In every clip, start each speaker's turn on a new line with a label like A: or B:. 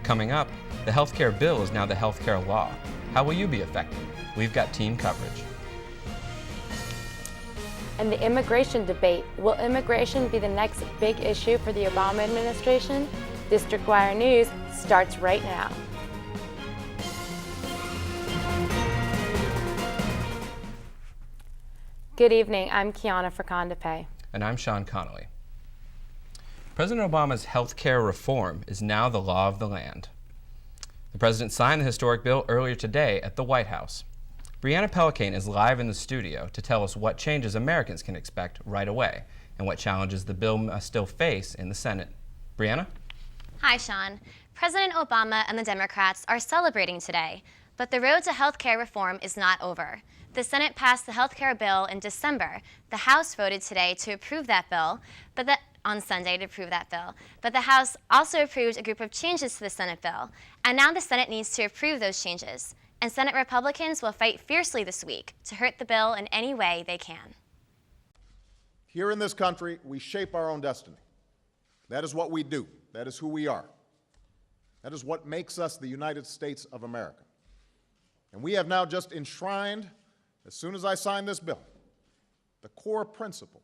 A: Coming up, the healthcare bill is now the healthcare law. How will you be affected? We've got team coverage.
B: And the immigration debate. Will immigration be the next big issue for the Obama administration? District Wire News starts right now. Good evening, I'm Keyana Farkondepay.
A: And I'm Connolly. President Obama's health care reform is now the law of the land. The president signed the historic bill earlier today at the White House. Brianna Pelicane is live in the studio to tell us what changes Americans can expect right away and what challenges the bill must still face in the Senate. Brianna?
C: Hi, Sean. President Obama and the Democrats are celebrating today, but the road to health care reform is not over. The Senate passed the health care bill in December. The House voted today to approve that bill, on Sunday to approve that bill. But the House also approved a group of changes to the Senate bill, and now the Senate needs to approve those changes. And Senate Republicans will fight fiercely this week to hurt the bill in any way they can.
D: Here in this country, we shape our own destiny. That is what we do. That is who we are. That is what makes us the United States of America. And we have now just enshrined, as soon as I sign this bill, the core principle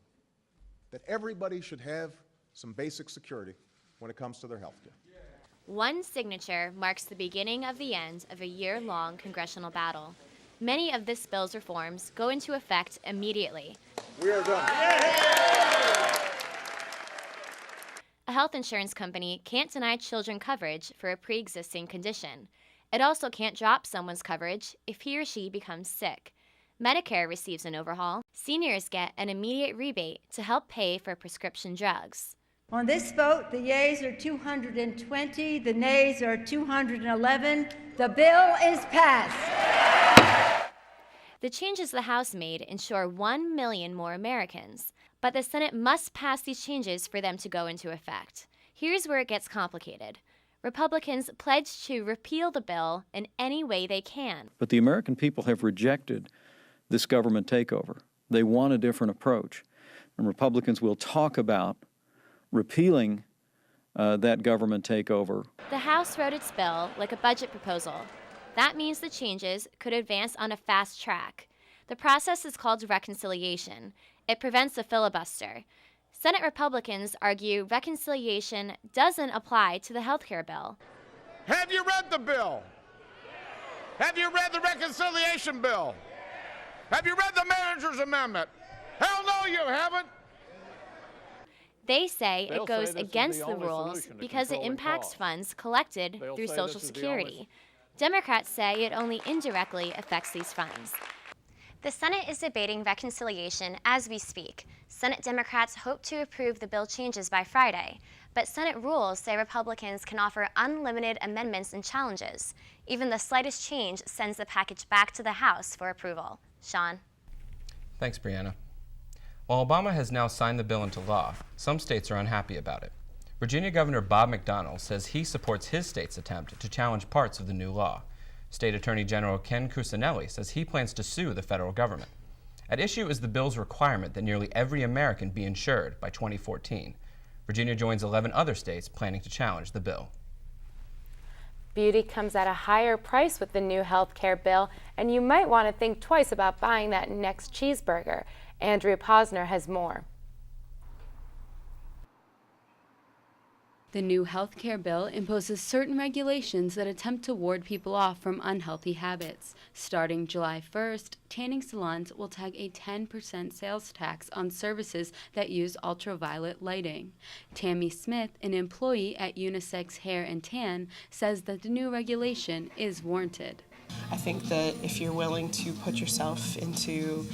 D: that everybody should have some basic security when it comes to their health care.
C: One signature marks the beginning of the end of a year-long congressional battle. Many of this bill's reforms go into effect immediately.
D: We are done.
C: A health insurance company can't deny children coverage for a pre-existing condition. It also can't drop someone's coverage if he or she becomes sick. Medicare receives an overhaul. Seniors get an immediate rebate to help pay for prescription drugs.
E: On this vote, the yeas are 220, the nays are 211. The bill is passed.
C: The changes the House made ensure 1 million more Americans, but the Senate must pass these changes for them to go into effect. Here's where it gets complicated. Republicans pledged to repeal the bill in any way they can.
F: But the American people have rejected this government takeover. They want a different approach. And Republicans will talk about repealing that government takeover.
C: The House wrote its bill like a budget proposal. That means the changes could advance on a fast track. The process is called reconciliation. It prevents a filibuster. Senate Republicans argue reconciliation doesn't apply to the health care bill.
D: Have you read the bill? Have you read the reconciliation bill? Have you read the manager's amendment? Hell no, you haven't.
C: They say it goes against the rules because it impacts funds collected through Social Security. Democrats say it only indirectly affects these funds. The Senate is debating reconciliation as we speak. Senate Democrats hope to approve the bill changes by Friday, but Senate rules say Republicans can offer unlimited amendments and challenges. Even the slightest change sends the package back to the House for approval. Sean?
A: Thanks, Brianna. While Obama has now signed the bill into law, some states are unhappy about it. Virginia Governor Bob McDonnell says he supports his state's attempt to challenge parts of the new law. State Attorney General Ken Cuccinelli says he plans to sue the federal government. At issue is the bill's requirement that nearly every American be insured by 2014. Virginia joins 11 other states planning to challenge the bill.
B: Beauty comes at a higher price with the new health care bill, and you might want to think twice about buying that next cheeseburger. Andrea Posner has more.
G: The new health care bill imposes certain regulations that attempt to ward people off from unhealthy habits. Starting July 1st, tanning salons will tag a 10% sales tax on services that use ultraviolet lighting. Tammy Smith, an employee at Unisex Hair and Tan, says that the new regulation is warranted.
H: I think that if you're willing to put yourself into,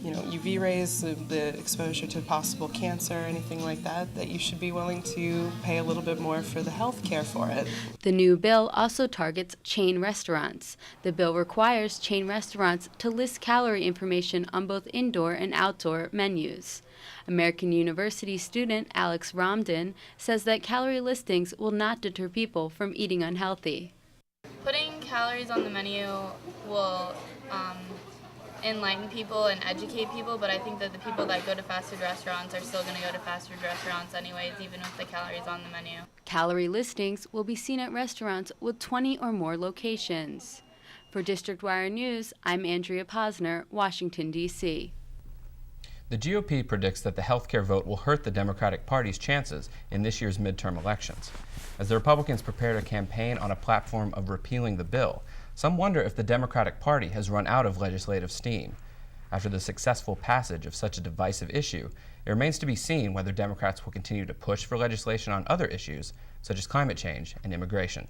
H: UV rays, the exposure to possible cancer, anything like that, that you should be willing to pay a little bit more for the health care for it.
G: The new bill also targets chain restaurants. The bill requires chain restaurants to list calorie information on both indoor and outdoor menus. American University student Alex Romden says that calorie listings will not deter people from eating unhealthy.
I: Putting calories on the menu will enlighten people and educate people, but I think that the people that go to fast food restaurants are still going to go to fast food restaurants anyways, even with the calories on the menu.
G: Calorie listings will be seen at restaurants with 20 or more locations. For District Wire News, I'm Andrea Posner, Washington, D.C.
A: The GOP predicts that the healthcare vote will hurt the Democratic Party's chances in this year's midterm elections. As the Republicans prepare to campaign on a platform of repealing the bill, some wonder if the Democratic Party has run out of legislative steam. After the successful passage of such a divisive issue, it remains to be seen whether Democrats will continue to push for legislation on other issues, such as climate change and immigration.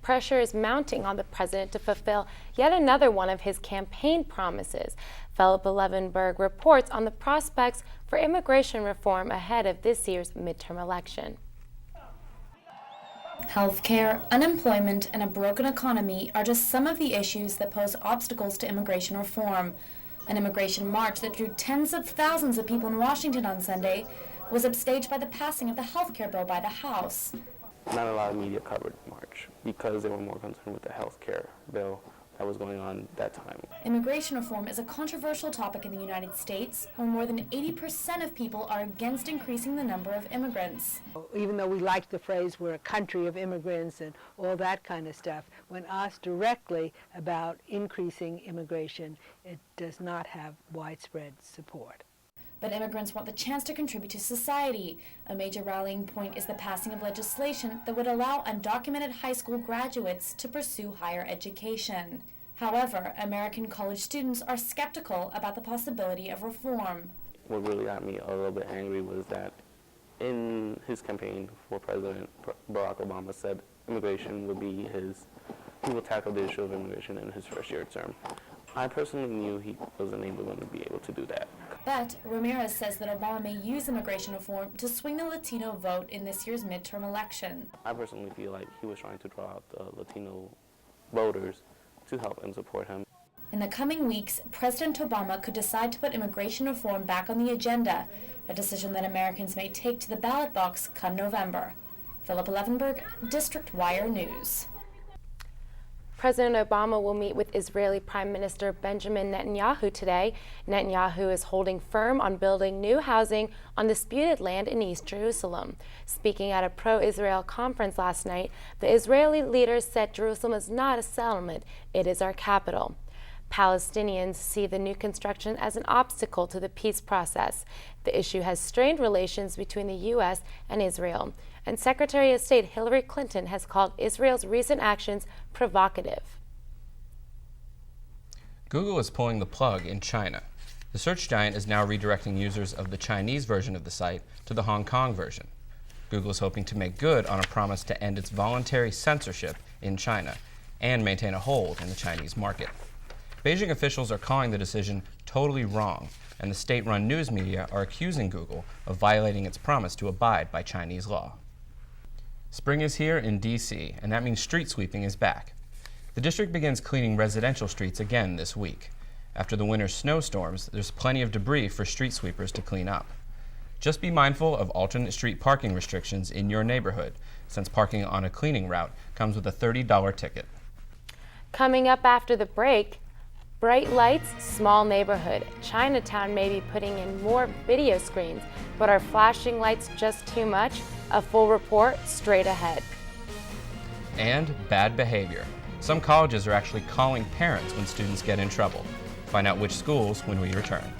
B: Pressure is mounting on the president to fulfill yet another one of his campaign promises. Philip Levenberg reports on the prospects for immigration reform ahead of this year's midterm election.
J: Healthcare, unemployment, and a broken economy are just some of the issues that pose obstacles to immigration reform. An immigration march that drew tens of thousands of people in Washington on Sunday was upstaged by the passing of the healthcare bill by the House.
K: Not a lot of media covered the march because they were more concerned with the healthcare bill that was going on that time.
J: Immigration reform is a controversial topic in the United States, where more than 80% of people are against increasing the number of immigrants.
L: Even though we like the phrase, we're a country of immigrants and all that kind of stuff, when asked directly about increasing immigration, it does not have widespread support.
J: But immigrants want the chance to contribute to society. A major rallying point is the passing of legislation that would allow undocumented high school graduates to pursue higher education. However, American college students are skeptical about the possibility of reform.
K: What really got me a little bit angry was that in his campaign for president, Barack Obama said immigration would be he will tackle the issue of immigration in his first year term. I personally knew he wasn't going to be able to do that.
J: But Ramirez says that Obama may use immigration reform to swing the Latino vote in this year's midterm election.
K: I personally feel like he was trying to draw out the Latino voters to help and support him.
J: In the coming weeks, President Obama could decide to put immigration reform back on the agenda, a decision that Americans may take to the ballot box come November. Philip Levenberg, District Wire News.
B: President Obama will meet with Israeli Prime Minister Benjamin Netanyahu today. Netanyahu is holding firm on building new housing on disputed land in East Jerusalem. Speaking at a pro-Israel conference last night, the Israeli leader said Jerusalem is not a settlement, it is our capital. Palestinians see the new construction as an obstacle to the peace process. The issue has strained relations between the U.S. and Israel, and Secretary of State Hillary Clinton has called Israel's recent actions provocative.
A: Google is pulling the plug in China. The search giant is now redirecting users of the Chinese version of the site to the Hong Kong version. Google is hoping to make good on a promise to end its voluntary censorship in China and maintain a hold in the Chinese market. Beijing officials are calling the decision totally wrong, and the state-run news media are accusing Google of violating its promise to abide by Chinese law. Spring is here in D.C., and that means street sweeping is back. The district begins cleaning residential streets again this week. After the winter snowstorms, there's plenty of debris for street sweepers to clean up. Just be mindful of alternate street parking restrictions in your neighborhood, since parking on a cleaning route comes with a $30 ticket.
B: Coming up after the break, bright lights, small neighborhood. Chinatown may be putting in more video screens, but are flashing lights just too much? A full report straight ahead.
A: And bad behavior. Some colleges are actually calling parents when students get in trouble. Find out which schools when we return.